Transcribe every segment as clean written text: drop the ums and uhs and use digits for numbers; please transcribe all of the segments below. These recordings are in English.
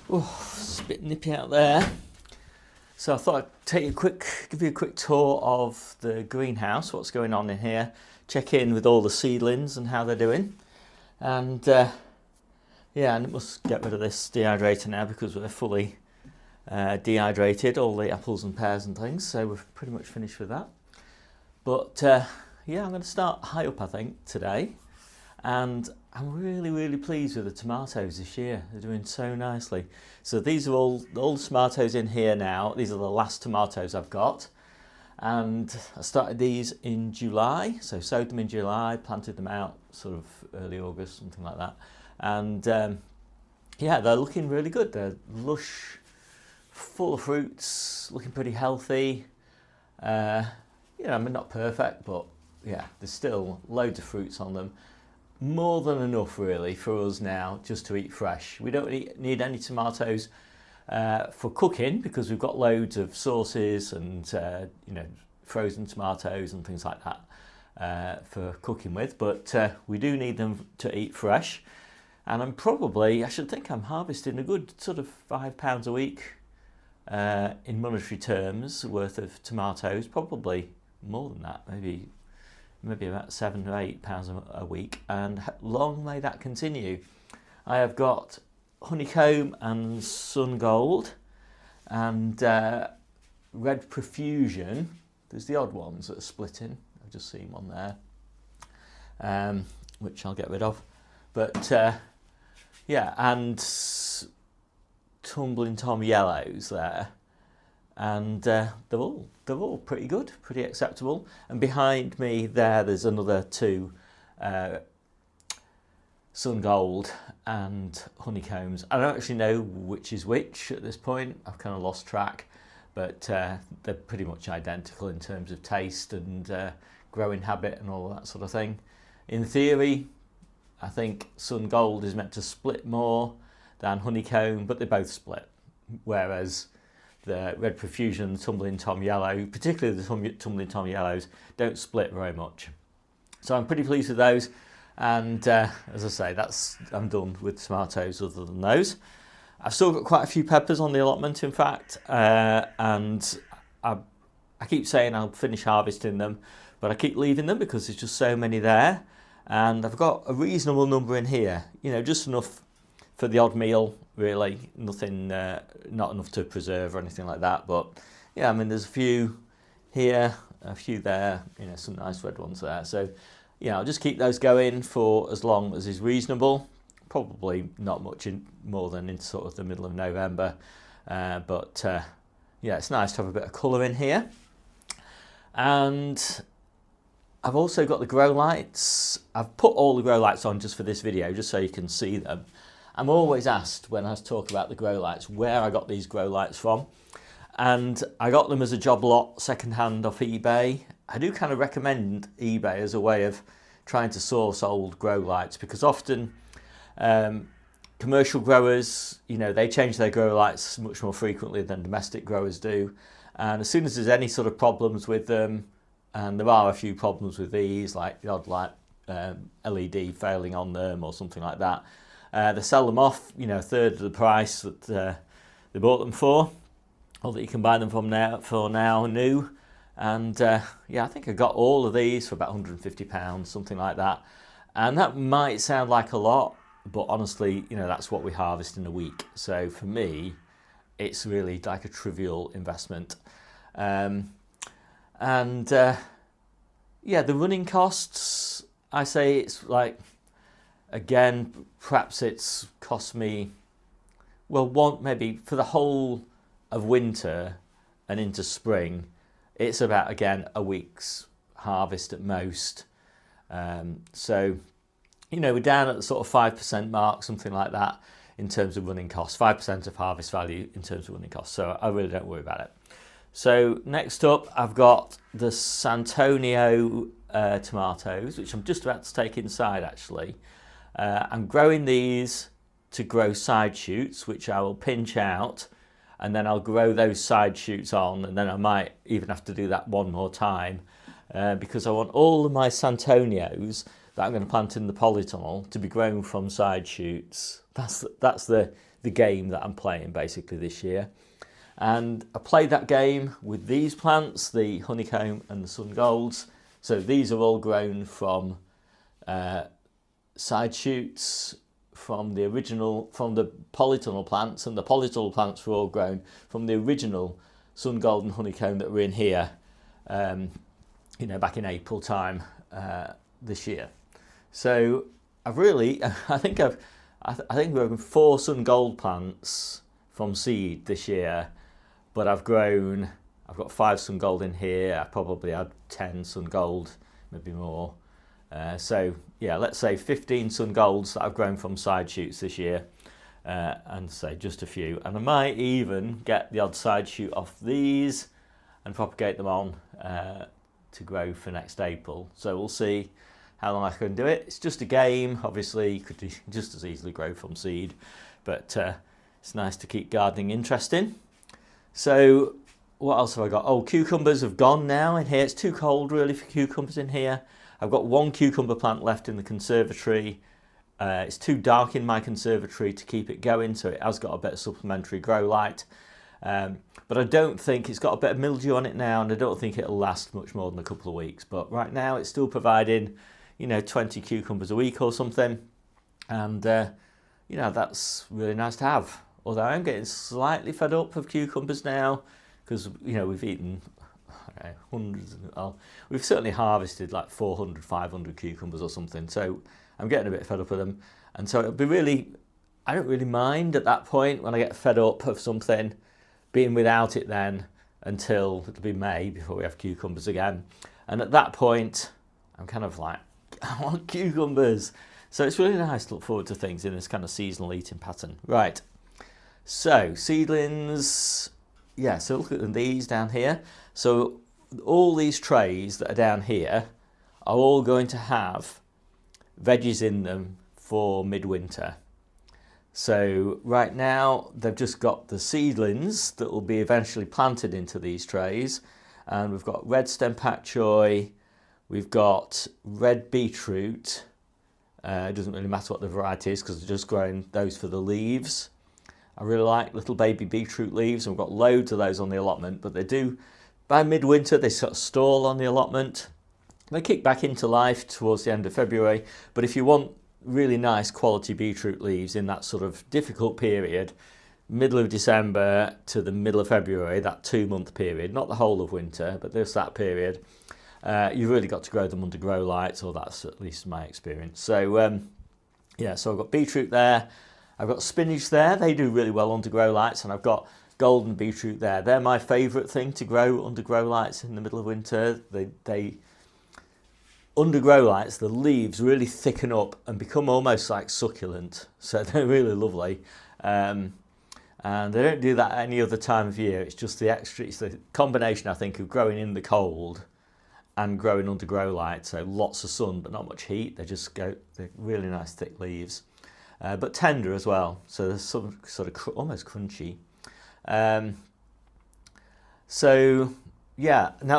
Oh, it's a bit nippy out there. So I thought I'd give you a quick tour of the greenhouse, what's going on in here, check in with all the seedlings and how they're doing. And yeah, and it must get rid of this dehydrator now because we're fully dehydrated, all the apples and pears and things, so we're pretty much finished with that. But yeah, I'm going to start high up, I think, today. And I'm really pleased with the tomatoes this year. They're doing so nicely. So these are all the tomatoes in here now. These are the last tomatoes I've got. And I started these in July. So sowed them in July, planted them out sort of early August, something like that. And yeah, they're looking really good. They're lush, full of fruits, looking pretty healthy. You know, I mean, not perfect, but yeah, there's still loads of fruits on them. More than enough really for us now just to eat fresh. We don't need any tomatoes for cooking because we've got loads of sauces and you know, frozen tomatoes and things like that for cooking with, but we do need them to eat fresh. And I should think I'm harvesting a good sort of £5 a week in monetary terms worth of tomatoes, probably more than that, maybe about £7 or £8 a week, and long may that continue. I have got honeycomb and sun gold and red profusion. There's the odd ones that are splitting. I've just seen one there, which I'll get rid of. But yeah, and tumbling Tom yellows there, and they're all pretty good, pretty acceptable. And behind me there's another two sun gold and honeycombs. I don't actually know which is which at this point. I've kind of lost track, but they're pretty much identical in terms of taste and growing habit and all that sort of thing. In theory, I think sun gold is meant to split more than honeycomb, but they both split, whereas the red profusion, the tumbling Tom yellow, particularly the tumbling Tom yellows, don't split very much. So I'm pretty pleased with those. And as I say, I'm done with tomatoes other than those. I've still got quite a few peppers on the allotment, in fact, and I keep saying I'll finish harvesting them, but I keep leaving them because there's just so many there. And I've got a reasonable number in here, you know, just enough for the odd meal, really. Nothing, not enough to preserve or anything like that. But yeah, I mean, there's a few here, a few there, you know, some nice red ones there. So yeah, I'll just keep those going for as long as is reasonable. Probably not much more than into sort of the middle of November. But yeah, it's nice to have a bit of colour in here. And I've also got the grow lights. I've put all the grow lights on just for this video, just so you can see them. I'm always asked when I talk about the grow lights where I got these grow lights from, and I got them as a job lot second-hand off eBay. I do kind of recommend eBay as a way of trying to source old grow lights, because often commercial growers, you know, they change their grow lights much more frequently than domestic growers do, and as soon as there's any sort of problems with them, and there are a few problems with these, like the odd light LED failing on them or something like that, they sell them off, you know, a third of the price that they bought them for, or that you can buy them for now new. And yeah, I think I got all of these for about £150, something like that. And that might sound like a lot, but honestly, you know, that's what we harvest in a week. So for me, it's really like a trivial investment. And yeah, the running costs, I say it's like, again, perhaps it's cost me, well, maybe for the whole of winter and into spring, it's about, again, a week's harvest at most. So, you know, we're down at the sort of 5% mark, something like that, in terms of running costs, 5% of harvest value in terms of running costs. So I really don't worry about it. So next up, I've got the Santonio tomatoes, which I'm just about to take inside, actually. I'm growing these to grow side shoots, which I will pinch out, and then I'll grow those side shoots on, and then I might even have to do that one more time because I want all of my Santonios that I'm going to plant in the polytunnel to be grown from side shoots. That's the the game that I'm playing basically this year. And I played that game with these plants, the honeycomb and the sun golds. So these are all grown from side shoots from the polytunnel plants, and the polytunnel plants were all grown from the original sun gold and honeycomb that were in here, back in April time this year. So I think we've grown 4 sun gold plants from seed this year, but I've got 5 sun gold in here. I probably had 10 sun gold, maybe more. So yeah, let's say 15 sun golds that I've grown from side shoots this year, and say just a few. And I might even get the odd side shoot off these and propagate them on to grow for next April. So we'll see how long I can do it. It's just a game. Obviously, you could just as easily grow from seed, but it's nice to keep gardening interesting. So what else have I got? Oh, cucumbers have gone now in here. It's too cold really for cucumbers in here. I've got 1 cucumber plant left in the conservatory. It's too dark in my conservatory to keep it going, so it has got a bit of supplementary grow light. But I don't think it's got a bit of mildew on it now, and I don't think it'll last much more than a couple of weeks. But right now it's still providing, 20 cucumbers a week or something. And, that's really nice to have. Although I'm getting slightly fed up of cucumbers now, because, we've eaten hundreds. We've certainly harvested like 400, 500 cucumbers or something. So I'm getting a bit fed up with them. And so I don't really mind at that point when I get fed up of something being without it then until it'll be May before we have cucumbers again. And at that point, I'm kind of like, I want cucumbers. So it's really nice to look forward to things in this kind of seasonal eating pattern. Right. So seedlings, yeah, so look at these down here. So all these trays that are down here are all going to have veggies in them for midwinter. So right now they've just got the seedlings that will be eventually planted into these trays, and we've got red stem pak choy, we've got red beetroot. It doesn't really matter what the variety is because they're just growing those for the leaves. I really like little baby beetroot leaves, and we've got loads of those on the allotment, but they do, by midwinter, they sort of stall on the allotment. They kick back into life towards the end of February, but if you want really nice quality beetroot leaves in that sort of difficult period, middle of December to the middle of February, that 2-month period, not the whole of winter, but just that period, you've really got to grow them under grow lights, or that's at least my experience. So so I've got beetroot there. I've got spinach there. They do really well under grow lights, and I've got golden beetroot there. They're my favourite thing to grow under grow lights in the middle of winter. They under grow lights, the leaves really thicken up and become almost like succulent. So they're really lovely. And they don't do that any other time of year. It's just it's the combination, I think, of growing in the cold and growing under grow light. So lots of sun, but not much heat. They're really nice thick leaves. But tender as well, so there's some sort of almost crunchy. Now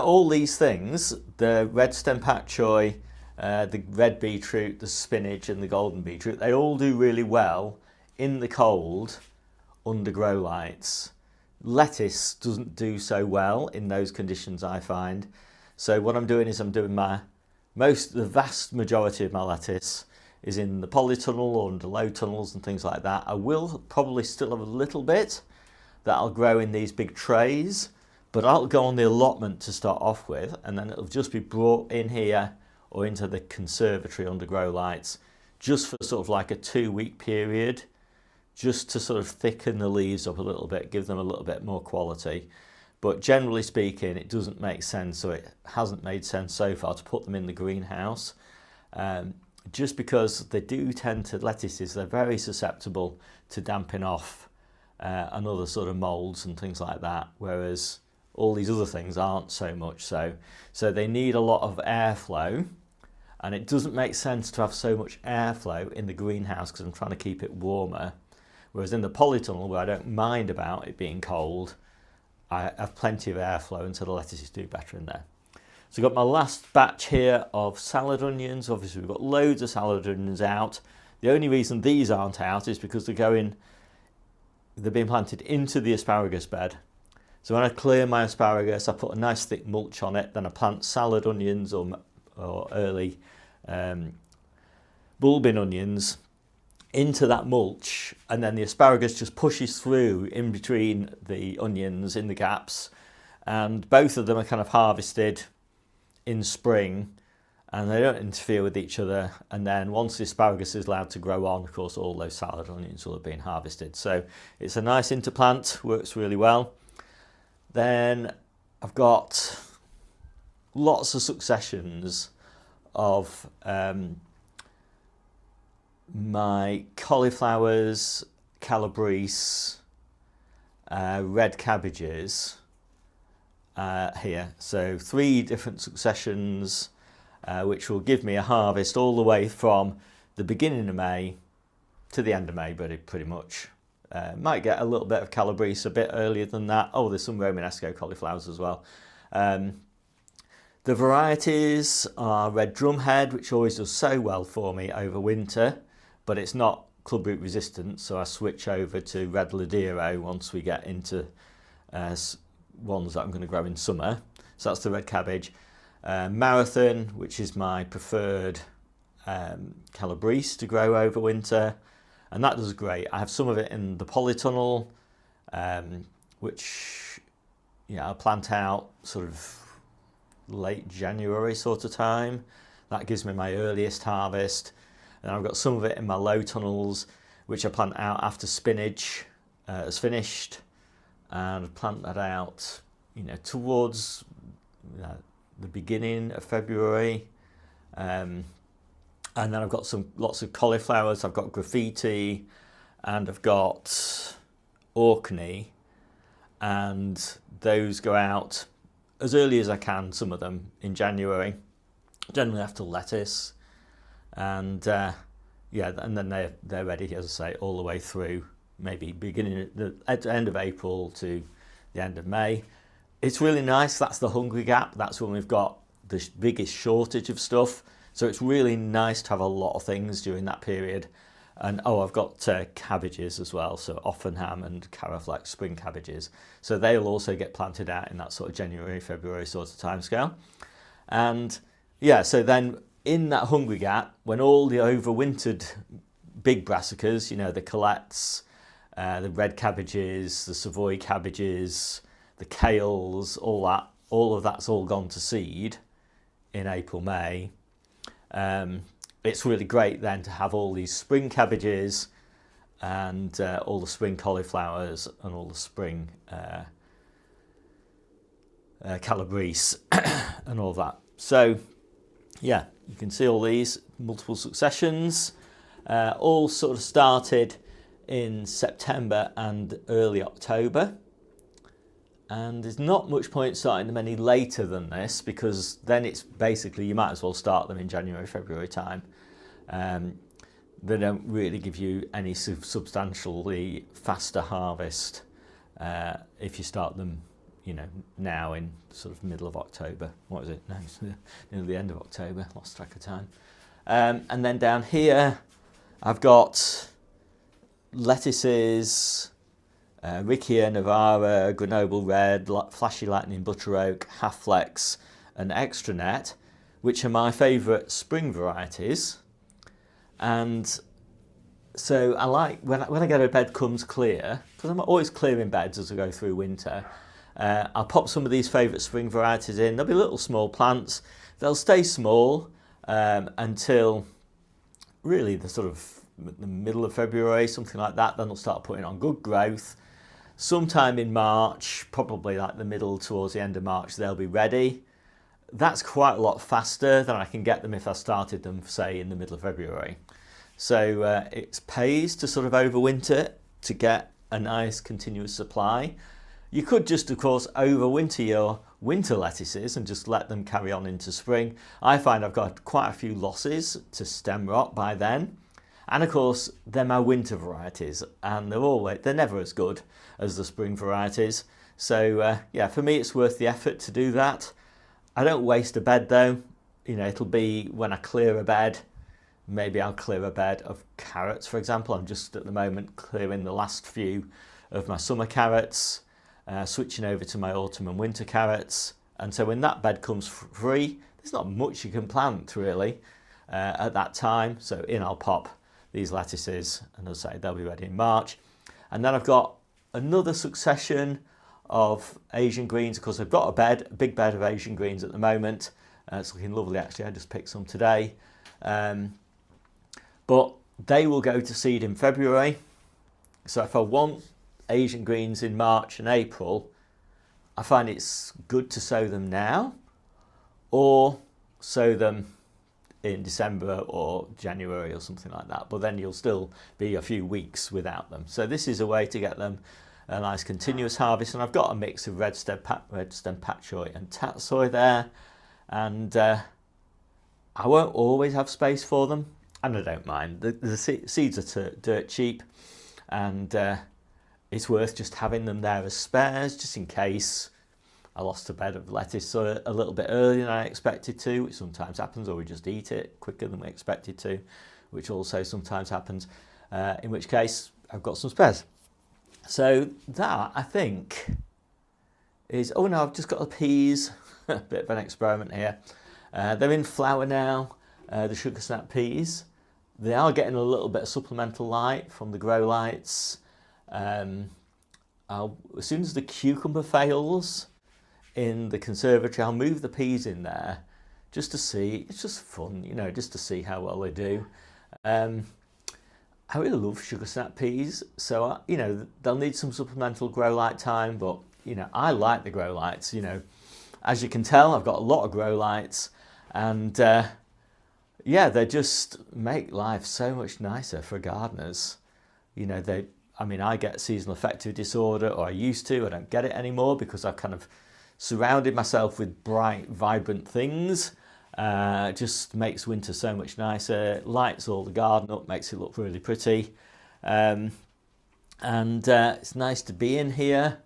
all these things, the red stem pak choy, the red beetroot, the spinach and the golden beetroot, they all do really well in the cold under grow lights. Lettuce doesn't do so well in those conditions, I find. So what I'm doing is I'm doing the vast majority of my lettuce is in the polytunnel or under low tunnels and things like that. I will probably still have a little bit that I'll grow in these big trays, but I'll go on the allotment to start off with, and then it'll just be brought in here or into the conservatory under grow lights just for sort of like a 2-week period, just to sort of thicken the leaves up a little bit, give them a little bit more quality. But generally speaking, it doesn't make sense, or it hasn't made sense so far, to put them in the greenhouse. Just because they do tend to, lettuces, they're very susceptible to damping off and other sort of moulds and things like that, whereas all these other things aren't so much so. So they need a lot of airflow, and it doesn't make sense to have so much airflow in the greenhouse because I'm trying to keep it warmer, whereas in the polytunnel, where I don't mind about it being cold, I have plenty of airflow, and so the lettuces do better in there. So I've got my last batch here of salad onions. Obviously we've got loads of salad onions out. The only reason these aren't out is because they're going they're being planted into the asparagus bed. So when I clear my asparagus, I put a nice thick mulch on it, then I plant salad onions or early bulbing onions into that mulch, and then the asparagus just pushes through in between the onions in the gaps, and both of them are kind of harvested in spring, and they don't interfere with each other. And then once the asparagus is allowed to grow on, of course all those salad onions will have been harvested. So it's a nice interplant, works really well. Then I've got lots of successions of my cauliflowers, calabrese, red cabbages here. So 3 different successions, which will give me a harvest all the way from the beginning of May to the end of May, pretty much. Might get a little bit of calabrese a bit earlier than that. Oh, there's some Romanesco cauliflowers as well. The varieties are red drumhead, which always does so well for me over winter, but it's not clubroot resistant, so I switch over to red ladero once we get into ones that I'm going to grow in summer. So that's the red cabbage. Marathon, which is my preferred calabrese to grow over winter, and that does great. I have some of it in the polytunnel, which I'll plant out sort of late January sort of time. That gives me my earliest harvest. And I've got some of it in my low tunnels, which I plant out after spinach is finished, and plant that out towards the beginning of February. And then I've got lots of cauliflowers. I've got graffiti, and I've got Orkney, and those go out as early as I can, some of them in January, generally after lettuce, and and then they're ready, as I say, all the way through, maybe beginning at the end of April to the end of May. It's really nice. That's the hungry gap. That's when we've got the biggest shortage of stuff. So it's really nice to have a lot of things during that period. And I've got cabbages as well, so Offenham and Caraflex spring cabbages. So they'll also get planted out in that sort of January, February sort of timescale. And so then in that hungry gap, when all the overwintered big brassicas, the colettes, the red cabbages, the Savoy cabbages, the kales, all of that's all gone to seed in April, May. It's really great then to have all these spring cabbages and all the spring cauliflowers and all the spring calabrese and all that. So you can see all these multiple successions, all sort of started in September and early October. And there's not much point starting them any later than this, because then it's basically, you might as well start them in January, February time. They don't really give you any substantially faster harvest if you start them, now in sort of middle of October. What is it? No, it's near the end of October. Lost track of time. And then down here, I've got lettuces, Riccia, Navara, Grenoble Red, Flashy Lightning, Butter Oak, Half Flex and Extranet, which are my favourite spring varieties. And so I like, when I get a bed comes clear, because I'm always clearing beds as I go through winter, I'll pop some of these favourite spring varieties in. They'll be little small plants. They'll stay small until really the sort of the middle of February, something like that. Then they'll start putting on good growth. Sometime in March, probably like the middle towards the end of March, they'll be ready. That's quite a lot faster than I can get them if I started them, say, in the middle of February. So it pays to sort of overwinter to get a nice continuous supply. You could just, of course, overwinter your winter lettuces and just let them carry on into spring. I find I've got quite a few losses to stem rot by then. And of course, they're my winter varieties, and they're never as good as the spring varieties. So for me, it's worth the effort to do that. I don't waste a bed though. It'll be when I clear a bed. Maybe I'll clear a bed of carrots, for example. I'm just at the moment clearing the last few of my summer carrots, switching over to my autumn and winter carrots. And so when that bed comes free, there's not much you can plant really at that time. So in I'll pop these lettuces, and as I say, they'll be ready in March. And then I've got another succession of Asian greens. Of course, I've got a big bed of Asian greens at the moment. It's looking lovely actually. I just picked some today. But they will go to seed in February. So if I want Asian greens in March and April, I find it's good to sow them now, or sow them in December or January or something like that. But then you'll still be a few weeks without them. So this is a way to get them a nice continuous harvest. And I've got a mix of red stem pak choi and tatsoi there. And I won't always have space for them, and I don't mind. The seeds are dirt cheap, and it's worth just having them there as spares, just in case I lost a bed of lettuce a little bit earlier than I expected to, which sometimes happens, or we just eat it quicker than we expected to, which also sometimes happens, in which case I've got some spares. So that, I think, is... Oh no, I've just got the peas. A bit of an experiment here. They're in flower now, the sugar snap peas. They are getting a little bit of supplemental light from the grow lights. As soon as the cucumber fails in the conservatory, I'll move the peas in there just to see. It's just fun, you know, just to see how well they do. I really love sugar snap peas, so you know, they'll need some supplemental grow light time, but you know, I like the grow lights. You know, as you can tell, I've got a lot of grow lights, and yeah, they just make life so much nicer for gardeners. You know, I mean, I get seasonal affective disorder, or I used to. I don't get it anymore because I've kind of surrounded myself with bright, vibrant things. Just makes winter so much nicer, lights all the garden up, makes it look really pretty. And it's nice to be in here,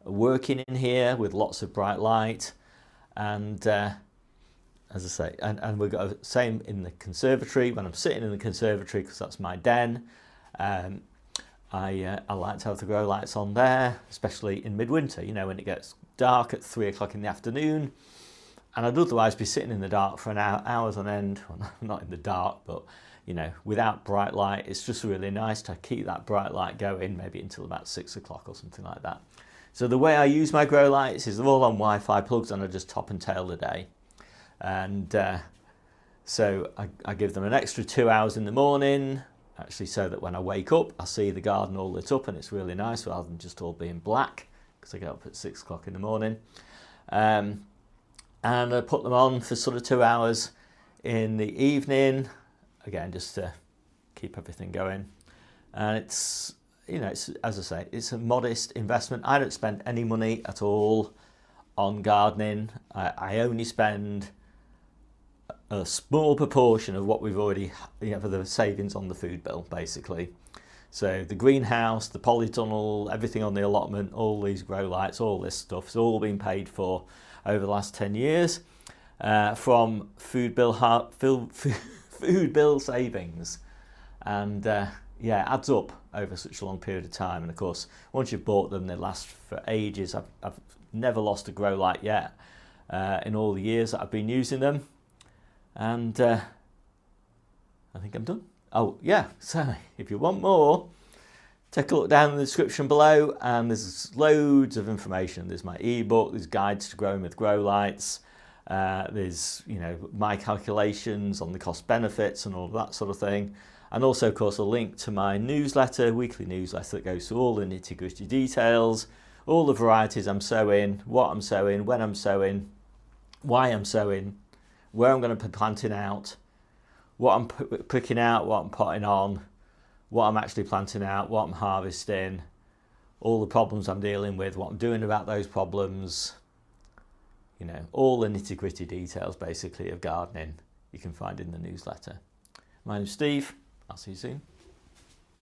working in here with lots of bright light. And as I say, and we've got the same in the conservatory. When I'm sitting in the conservatory, because that's my den, I like to have the grow lights on there, especially in midwinter, you know, when it gets dark at 3 o'clock in the afternoon. And I'd otherwise be sitting in the dark for hours on end. Well, not in the dark, but, you know, without bright light. It's just really nice to keep that bright light going, maybe until about 6 o'clock or something like that. So the way I use my grow lights is they're all on Wi-Fi plugs, and I just top and tail the day. And so I give them an extra 2 hours in the morning, actually, so that when I wake up, I see the garden all lit up, and it's really nice rather than just all being black, because I get up at 6 o'clock in the morning. And I put them on for sort of 2 hours in the evening, again, just to keep everything going. And it's, you know, it's, as I say, it's a modest investment. I don't spend any money at all on gardening. I only spend a small proportion of what we've already, you know, for the savings on the food bill, basically. So the greenhouse, the polytunnel, everything on the allotment, all these grow lights, all this stuff, it's all been paid for over the last 10 years from food bill savings. And yeah, it adds up over such a long period of time. And of course, once you've bought them, they last for ages. I've never lost a grow light yet in all the years that I've been using them. And I think I'm done. Oh yeah, so if you want more, take a look down in the description below, and there's loads of information. There's my ebook, there's guides to growing with grow lights, there's, you know, my calculations on the cost benefits and all of that sort of thing. And also, of course, a link to my newsletter, weekly newsletter, that goes through all the nitty-gritty details, all the varieties I'm sowing, what I'm sowing, when I'm sowing, why I'm sowing, where I'm going to be planting out, what I'm picking out, what I'm potting on, what I'm actually planting out, what I'm harvesting, all the problems I'm dealing with, what I'm doing about those problems, you know, all the nitty-gritty details basically of gardening you can find in the newsletter. My name's Steve. I'll see you soon.